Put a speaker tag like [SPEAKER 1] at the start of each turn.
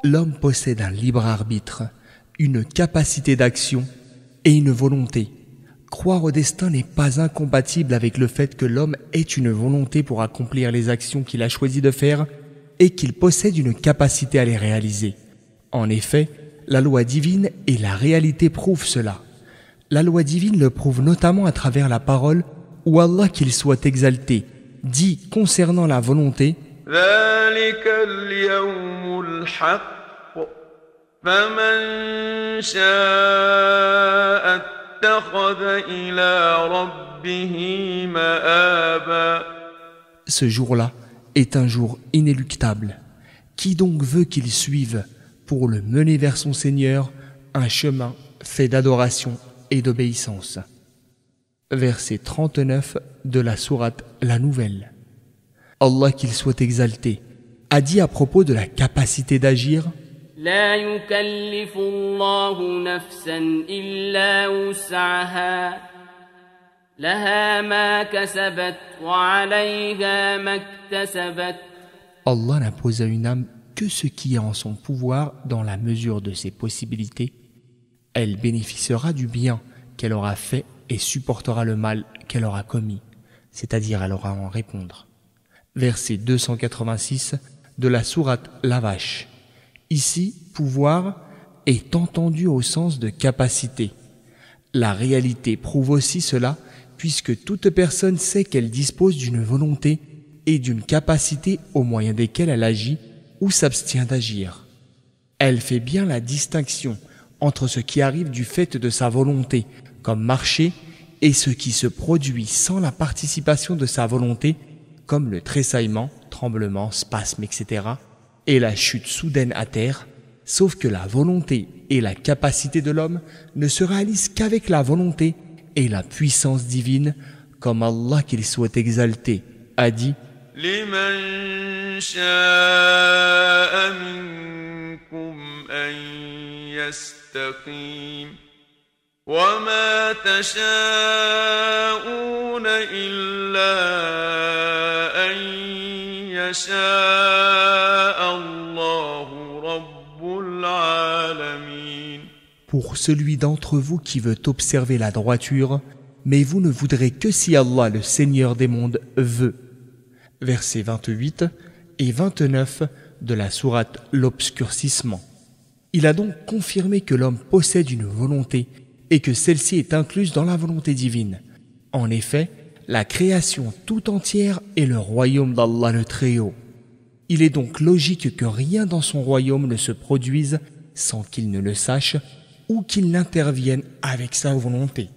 [SPEAKER 1] L'homme possède un libre arbitre, une capacité d'action et une volonté. Croire au destin n'est pas incompatible avec le fait que l'homme ait une volonté pour accomplir les actions qu'il a choisi de faire et qu'il possède une capacité à les réaliser. En effet, la loi divine et la réalité prouvent cela. La loi divine le prouve notamment à travers la parole où Allah, qu'il soit exalté, dit concernant la volonté:
[SPEAKER 2] ذلك اليوم الحق فمن شاء اتخذ إلى ربه مآبا.
[SPEAKER 1] Ce jour-là est un jour inéluctable. Qui donc veut qu'il suive pour le mener vers son Seigneur un chemin fait d'adoration et d'obéissance. Verset 39 de la sourate La Nouvelle. Allah, qu'il soit exalté, a dit à propos de la capacité d'agir:
[SPEAKER 3] لا يكلف الله نفسا إلا وسعها لها ما كسبت وعليها ما اكتسبت.
[SPEAKER 1] Allah n'impose à une âme que ce qui est en son pouvoir dans la mesure de ses possibilités. Elle bénéficiera du bien qu'elle aura fait et supportera le mal qu'elle aura commis, c'est-à-dire elle aura à en répondre. Verset 286 de la sourate La Vache. Ici, pouvoir est entendu au sens de capacité. La réalité prouve aussi cela, puisque toute personne sait qu'elle dispose d'une volonté et d'une capacité au moyen desquelles elle agit ou s'abstient d'agir. Elle fait bien la distinction entre ce qui arrive du fait de sa volonté, comme marcher, et ce qui se produit sans la participation de sa volonté, comme le tressaillement, tremblement, spasme, etc., et la chute soudaine à terre, sauf que la volonté et la capacité de l'homme ne se réalisent qu'avec la volonté et la puissance divine, comme Allah, qu'il soit exalté, a dit:
[SPEAKER 2] لمن شاء منكم أن يستقيم وما تشاءون إلا أن يشاء الله رب العالمين.
[SPEAKER 1] Pour celui d'entre vous qui veut observer la droiture, mais vous ne voudrez que si Allah, le Seigneur des mondes, veut. Versets 28 et 29 de la sourate L'Obscurcissement. Il a donc confirmé que l'homme possède une volonté et que celle-ci est incluse dans la volonté divine. En effet, la création tout entière est le royaume d'Allah le Très-Haut. Il est donc logique que rien dans son royaume ne se produise sans qu'il ne le sache ou qu'il n'intervienne avec sa volonté.